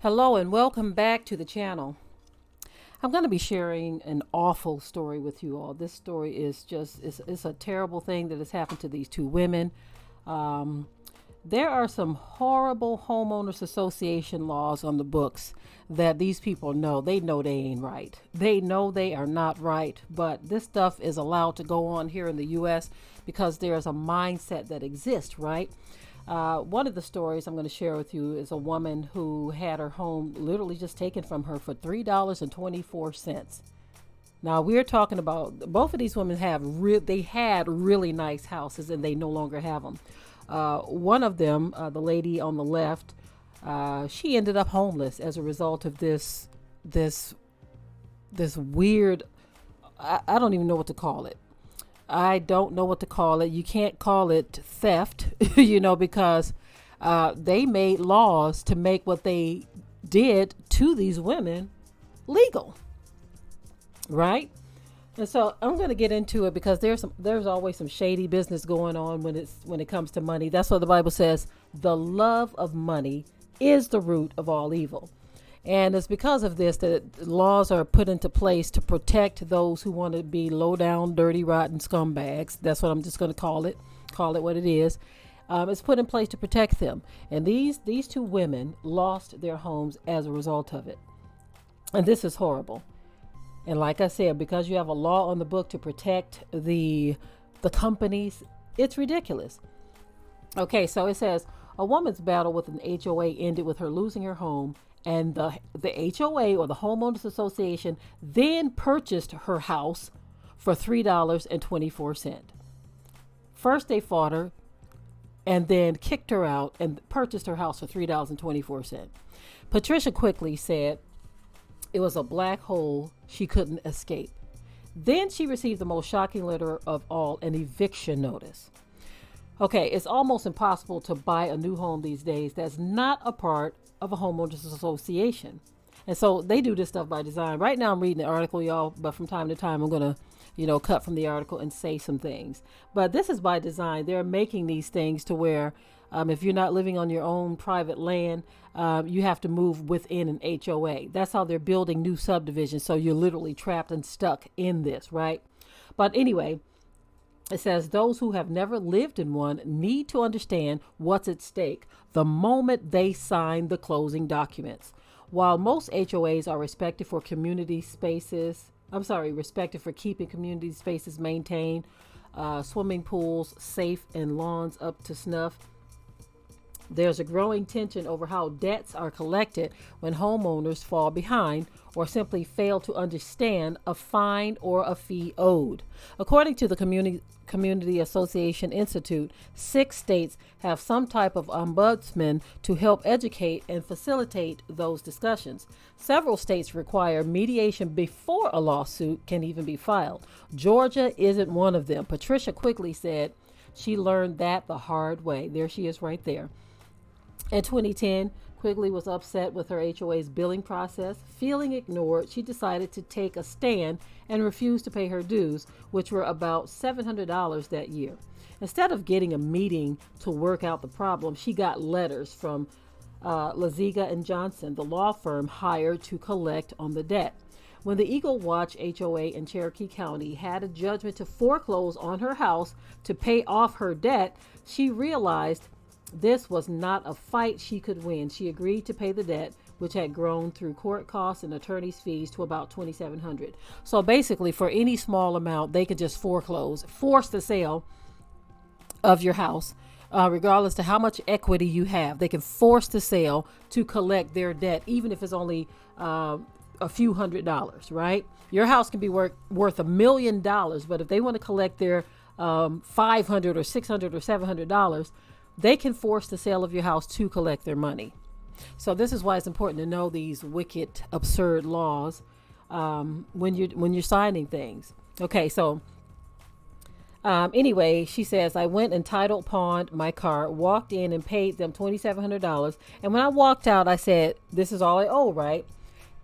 Hello and welcome back to the channel. I'm going to be sharing an awful story with you all. This story is it's a terrible thing that has happened to these two women. Um, there are some horrible homeowners association laws on the books that these people know. They know they ain't right. They know they are not right, but this stuff is allowed to go on here in the U.S. because there's a mindset that exists, right? One of the stories I'm going to share with you is a woman who had her home literally just taken from her for $3.24. Now we're talking about both of these women they had really nice houses and they no longer have them. One of them, the lady on the left, she ended up homeless as a result of this weird. I don't even know what to call it. I don't know what to call it. You can't call it theft, because they made laws to make what they did to these women legal, right? And so I'm going to get into it because there's always some shady business going on when it comes to money. That's what the Bible says. The love of money is the root of all evil. And it's because of this that laws are put into place to protect those who want to be low down, dirty, rotten scumbags. That's what I'm just going to call it. Call it what it is. It's put in place to protect them. And these two women lost their homes as a result of it. And this is horrible. And like I said, because you have a law on the book to protect the companies, it's ridiculous. Okay, so it says a woman's battle with an HOA ended with her losing her home. And the HOA, or the Homeowners Association, then purchased her house for $3.24. First, they fought her and then kicked her out and purchased her house for $3.24. Patricia quickly said it was a black hole she couldn't escape. Then she received the most shocking letter of all, an eviction notice. Okay, it's almost impossible to buy a new home these days that's not a part of a homeowners association. And so they do this stuff by design. Right now I'm reading the article, y'all, but from time to time I'm going to, cut from the article and say some things. But this is by design. They're making these things to where if you're not living on your own private land, you have to move within an HOA. That's how they're building new subdivisions. So you're literally trapped and stuck in this, right? But anyway, it says those who have never lived in one need to understand what's at stake the moment they sign the closing documents. While most HOAs are respected for respected for keeping community spaces maintained, swimming pools safe, and lawns up to snuff, there's a growing tension over how debts are collected when homeowners fall behind or simply fail to understand a fine or a fee owed. According to the Community Association Institute, 6 states have some type of ombudsman to help educate and facilitate those discussions. Several states require mediation before a lawsuit can even be filed. Georgia isn't one of them. Patricia quickly said she learned that the hard way. There she is right there. In 2010, Quigley was upset with her HOA's billing process. Feeling ignored, she decided to take a stand and refuse to pay her dues, which were about $700 that year. Instead of getting a meeting to work out the problem, she got letters from Laziga and Johnson, the law firm hired to collect on the debt. When the Eagle Watch HOA in Cherokee County had a judgment to foreclose on her house to pay off her debt, she realized this was not a fight she could win. She agreed to pay the debt, which had grown through court costs and attorney's fees to about $2,700. So basically, for any small amount, they could just force the sale of your house, regardless to how much equity you have. They can force the sale to collect their debt, even if it's only a few $100s, right? Your house can be worth $1 million, but if they want to collect their $500 or $600 or $700, they can force the sale of your house to collect their money. So this is why it's important to know these wicked, absurd laws when you're signing things. Okay, so anyway, she says, I went and title pawned my car, walked in and paid them $2,700. And when I walked out, I said, this is all I owe, right?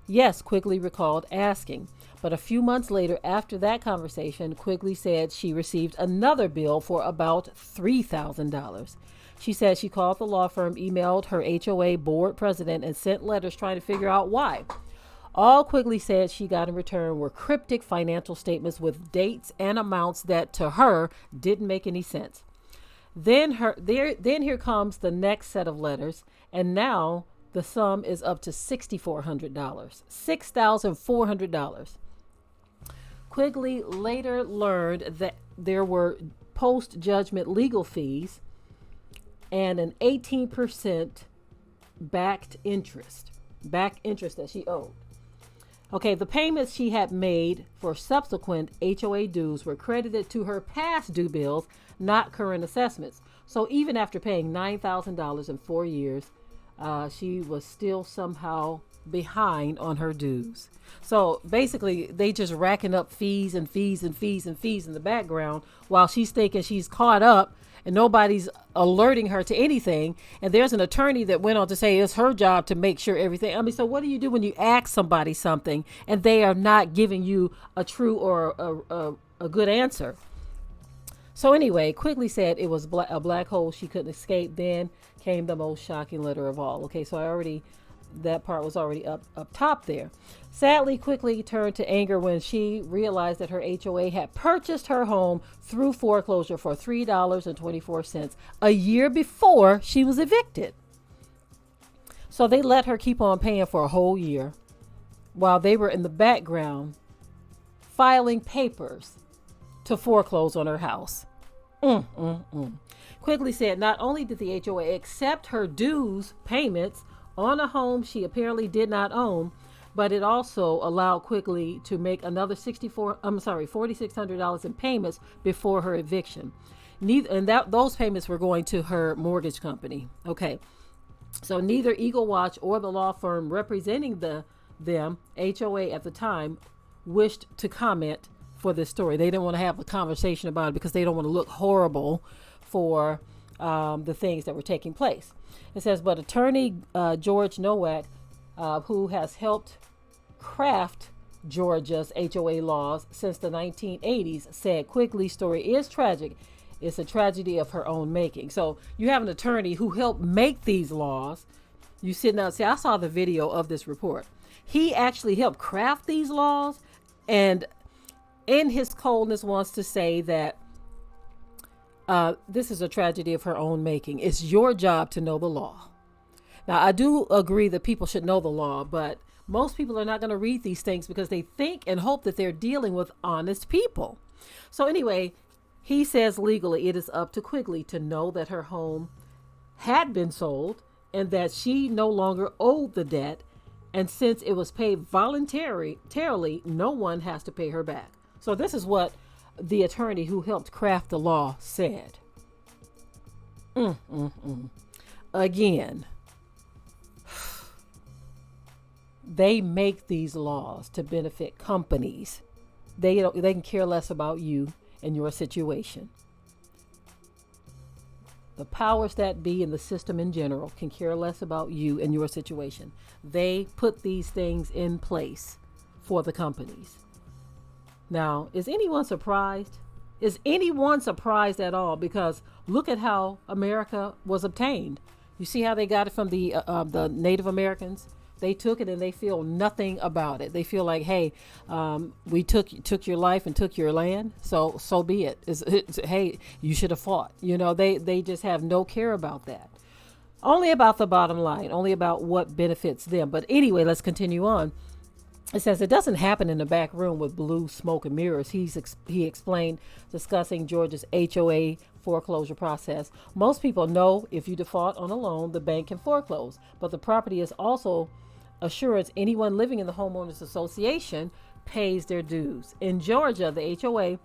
Yes, Quigley recalled asking. But a few months later, after that conversation, Quigley said she received another bill for about $3,000. She said she called the law firm, emailed her HOA board president, and sent letters trying to figure out why. All Quigley said she got in return were cryptic financial statements with dates and amounts that to her didn't make any sense. Then here comes the next set of letters, and now the sum is up to $6,400, $6,400. Quigley later learned that there were post-judgment legal fees and an 18% back interest that she owed. Okay, the payments she had made for subsequent HOA dues were credited to her past due bills, not current assessments. So even after paying $9,000 in 4 years, she was still somehow behind on her dues. So basically, they just racking up fees and fees and fees and fees in the background while she's thinking she's caught up and nobody's alerting her to anything. And there's an attorney that went on to say it's her job to make sure everything. I mean, so what do you do when you ask somebody something and they are not giving you a true or a good answer? So anyway, Quigley said it was a black hole she couldn't escape. Then came the most shocking letter of all. Okay, so that part was already up top there. Sadly, Quigley turned to anger when she realized that her HOA had purchased her home through foreclosure for $3.24 a year before she was evicted. So they let her keep on paying for a whole year while they were in the background filing papers to foreclose on her house. Quigley said not only did the HOA accept her dues payments on a home she apparently did not own, but it also allowed Quigley to make another $4,600 in payments before her eviction. Those payments were going to her mortgage company. Okay, so neither Eagle Watch or the law firm representing them, HOA at the time, wished to comment for this story. They didn't want to have a conversation about it because they don't want to look horrible for the things that were taking place. It says, but attorney George Nowak, who has helped craft Georgia's HOA laws since the 1980s, said Quigley's story is tragic. It's a tragedy of her own making. So you have an attorney who helped make these laws. You sit down and say, I saw the video of this report. He actually helped craft these laws, and in his coldness wants to say that this is a tragedy of her own making. It's your job to know the law. Now, I do agree that people should know the law, but most people are not going to read these things because they think and hope that they're dealing with honest people. So anyway, he says legally it is up to Quigley to know that her home had been sold and that she no longer owed the debt. And since it was paid voluntarily, no one has to pay her back. So this is what the attorney who helped craft the law said. Again, they make these laws to benefit companies. They can care less about you and your situation. The powers that be in the system in general can care less about you and your situation. They put these things in place for the companies. Now, is anyone surprised? Is anyone surprised at all? Because look at how America was obtained. You see how they got it from the Native Americans? They took it and they feel nothing about it. They feel like, hey, we took your life and took your land, so be it. Hey, you should have fought. You know, they just have no care about that. Only about the bottom line, only about what benefits them. But anyway, let's continue on. It says it doesn't happen in the back room with blue smoke and mirrors. He explained, discussing Georgia's HOA foreclosure process. Most people know if you default on a loan, the bank can foreclose, but the property is also assurance anyone living in the homeowners association pays their dues. In Georgia, the HOA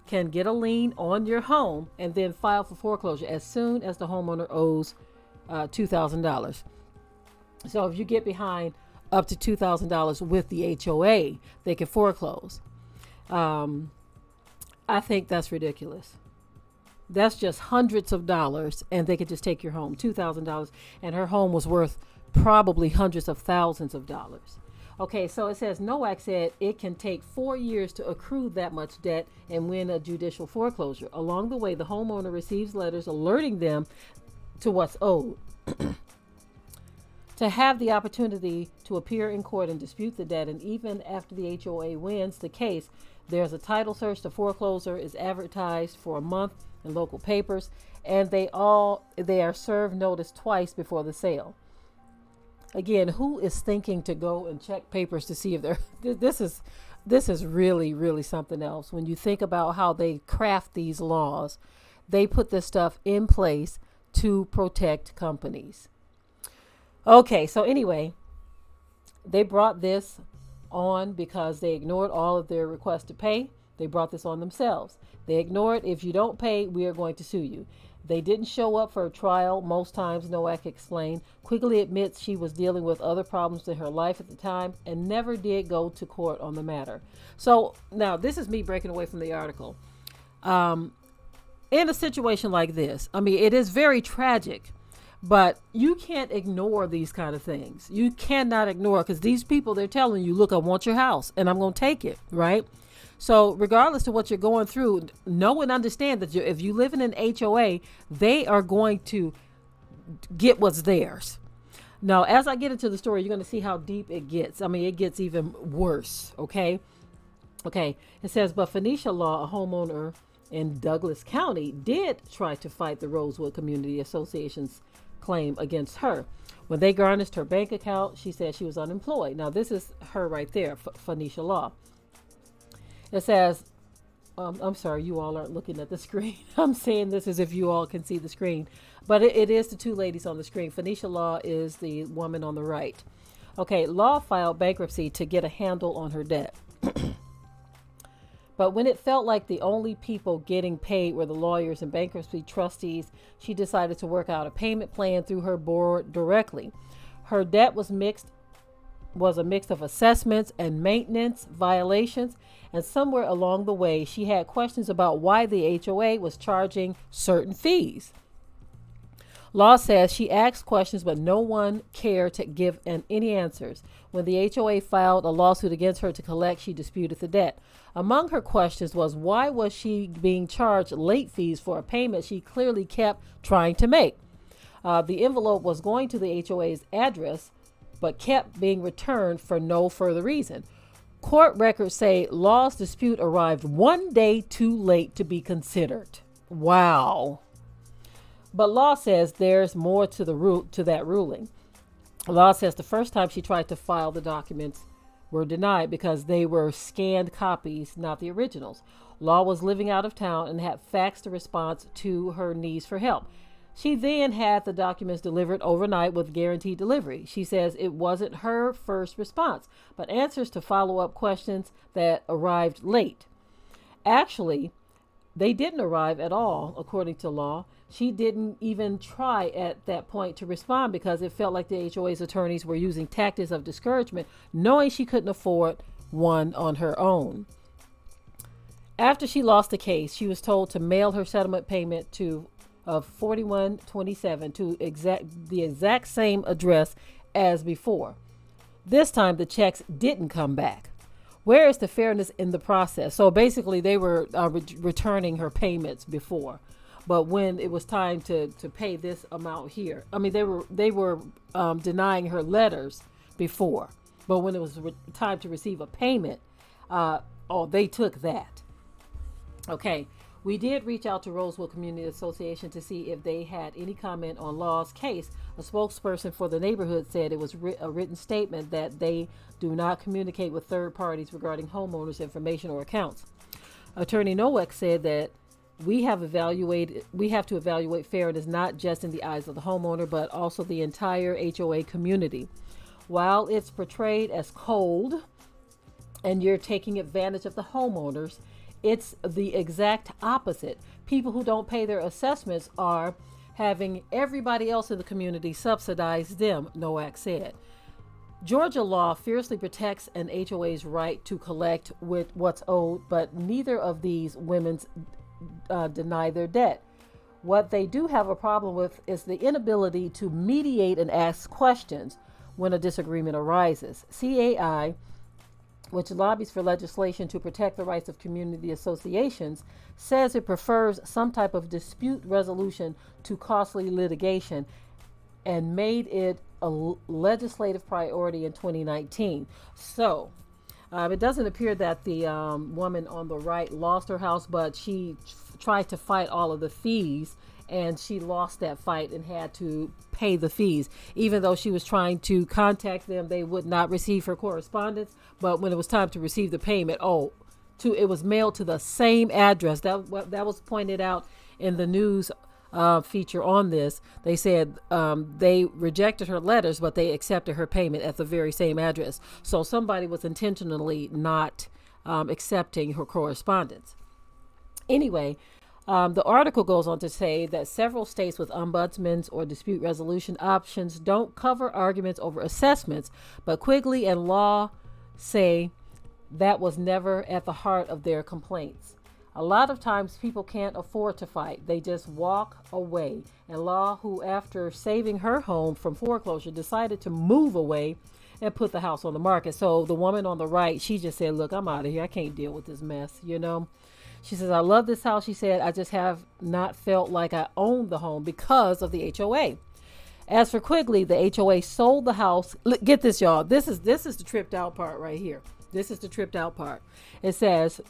can get a lien on your home and then file for foreclosure as soon as the homeowner owes $2,000. So if you get behind up to $2,000 with the HOA, they can foreclose. I think that's ridiculous. That's just hundreds of dollars, and they could just take your home, $2,000, and her home was worth probably hundreds of thousands of dollars. Okay, so it says Nowak said it can take 4 years to accrue that much debt and win a judicial foreclosure. Along the way, the homeowner receives letters alerting them to what's owed. To have the opportunity to appear in court and dispute the debt, and even after the HOA wins the case, there's a title search. The foreclosure is advertised for a month in local papers, and they are served notice twice before the sale. Again, who is thinking to go and check papers to see if they're this is really something else. When you think about how they craft these laws, they put this stuff in place to protect companies. Okay, so anyway, they brought this on because they ignored all of their requests to pay. They brought this on themselves. They ignored, if you don't pay, we are going to sue you. They didn't show up for a trial most times, Nowak explained. Quigley admits she was dealing with other problems in her life at the time and never did go to court on the matter. So now this is me breaking away from the article. In a situation like this, I mean, it is very tragic. But you can't ignore these kind of things. You cannot ignore, because these people, they're telling you, look, I want your house and I'm going to take it, right? So regardless of what you're going through, know and understand that if you live in an HOA, they are going to get what's theirs. Now, as I get into the story, you're going to see how deep it gets. I mean, it gets even worse, okay? Okay, it says, but Phoenicia Law, a homeowner in Douglas County, did try to fight the Rosewood Community Association's claim against her. When they garnished her bank account, she said she was unemployed. Now, this is her right there, Phoenicia Law. It says, I'm sorry, you all aren't looking at the screen. I'm saying this as if you all can see the screen. But it is the two ladies on the screen. Phoenicia Law is the woman on the right. Okay, Law filed bankruptcy to get a handle on her debt. But when it felt like the only people getting paid were the lawyers and bankruptcy trustees, she decided to work out a payment plan through her board directly. Her debt was a mix of assessments and maintenance violations, and somewhere along the way, she had questions about why the HOA was charging certain fees. Law says she asked questions, but no one cared to give any answers. When the HOA filed a lawsuit against her to collect, she disputed the debt. Among her questions was, why was she being charged late fees for a payment she clearly kept trying to make? The envelope was going to the HOA's address, but kept being returned for no further reason. Court records say Law's dispute arrived one day too late to be considered. Wow. But Law says there's more to that ruling. Law says the first time she tried to file, the documents were denied because they were scanned copies, not the originals. Law was living out of town and had faxed a response to her needs for help. She then had the documents delivered overnight with guaranteed delivery. She says it wasn't her first response, but answers to follow-up questions that arrived late. Actually, they didn't arrive at all, according to Law. She didn't even try at that point to respond because it felt like the HOA's attorneys were using tactics of discouragement, knowing she couldn't afford one on her own. After she lost the case, she was told to mail her settlement payment of $41.27 to the exact same address as before. This time, the checks didn't come back. Where is the fairness in the process? So basically, they were returning her payments before. But when it was time to pay this amount here, I mean, they were denying her letters before. But when it was time to receive a payment, they took that. Okay, we did reach out to Rosewood Community Association to see if they had any comment on Law's case. A spokesperson for the neighborhood said it was a written statement that they do not communicate with third parties regarding homeowners' information or accounts. Attorney Nowak said that we have to evaluate fairness not just in the eyes of the homeowner, but also the entire HOA community. While it's portrayed as cold and you're taking advantage of the homeowners, it's the exact opposite. People who don't pay their assessments are having everybody else in the community subsidize them, Nowak said. Georgia law fiercely protects an HOA's right to collect with what's owed, but neither of these women's deny their debt. What they do have a problem with is the inability to mediate and ask questions when a disagreement arises. CAI which lobbies for legislation to protect the rights of community associations, says it prefers some type of dispute resolution to costly litigation and made it a legislative priority in 2019. So, it doesn't appear that the woman on the right lost her house, but she tried to fight all of the fees, and she lost that fight and had to pay the fees. Even though she was trying to contact them, they would not receive her correspondence. But when it was time to receive the payment, it was mailed to the same address. That was pointed out in the news feature on this. They said they rejected her letters, but they accepted her payment at the very same address. So somebody was intentionally not accepting her correspondence. Anyway, the article goes on to say that several states with ombudsmen's or dispute resolution options don't cover arguments over assessments, but Quigley and Law say that was never at the heart of their complaints. A lot of times people can't afford to fight. They just walk away. And Law, who after saving her home from foreclosure decided to move away and put the house on the market. So the woman on the right, she just said, look, I'm out of here. I can't deal with this mess, She says, I love this house. She said, I just have not felt like I owned the home because of the HOA. As for Quigley, the HOA sold the house. Get this, y'all. This is the tripped out part right here. This is the tripped out part. It says,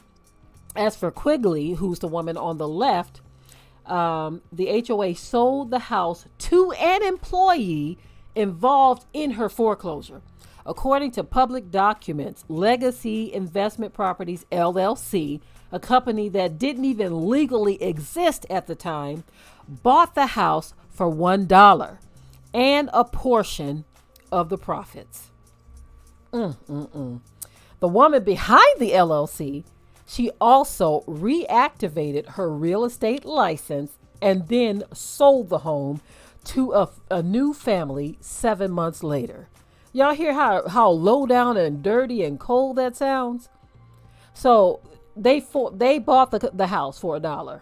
as for Quigley, who's the woman on the left, the HOA sold the house to an employee involved in her foreclosure. According to public documents, Legacy Investment Properties, LLC, a company that didn't even legally exist at the time, bought the house for $1 and a portion of the profits. The woman behind the LLC, she also reactivated her real estate license and then sold the home to a new family 7 months later. Y'all hear how low down and dirty and cold that sounds? So they bought the house for $1.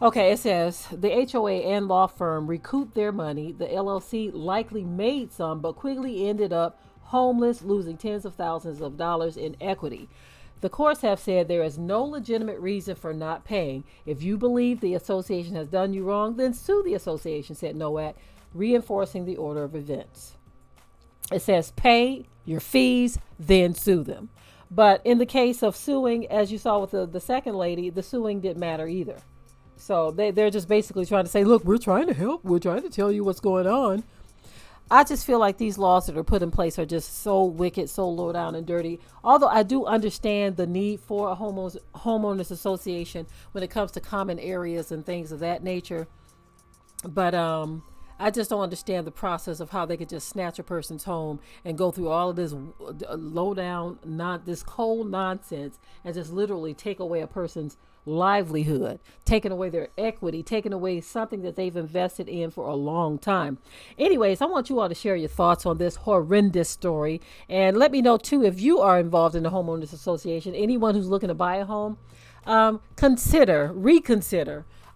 Okay, it says the HOA and law firm recouped their money. The LLC likely made some, but Quigley ended up homeless, losing tens of thousands of dollars in equity. The courts have said there is no legitimate reason for not paying. If you believe the association has done you wrong, then sue the association, said Nowak, reinforcing the order of events. It says pay your fees, then sue them. But in the case of suing, as you saw with the second lady, the suing didn't matter either. So they're just basically trying to say, look, we're trying to help. We're trying to tell you what's going on. I just feel like these laws that are put in place are just so wicked, so low down and dirty. Although I do understand the need for a homeowners association when it comes to common areas and things of that nature. But I just don't understand the process of how they could just snatch a person's home and go through all of this low down, this cold nonsense and just literally take away a person's livelihood, taking away their equity, taking away something that they've invested in for a long time. Anyways, I want you all to share your thoughts on this horrendous story, and let me know too if you are involved in the homeowners association. Anyone who's looking to buy a home, reconsider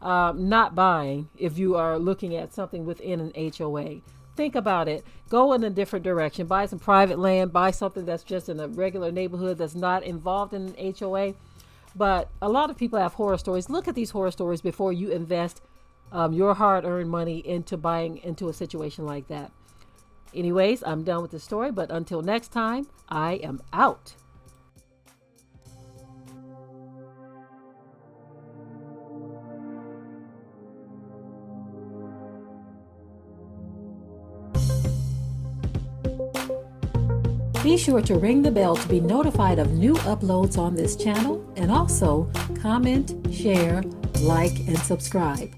not buying if you are looking at something within an HOA. Think about it. Go in a different direction. Buy some private land. Buy something that's just in a regular neighborhood that's not involved in an HOA. But a lot of people have horror stories. Look at these horror stories before you invest your hard-earned money into buying into a situation like that. Anyways, I'm done with the story, but until next time, I am out. Be sure to ring the bell to be notified of new uploads on this channel, and also comment, share, like, and subscribe.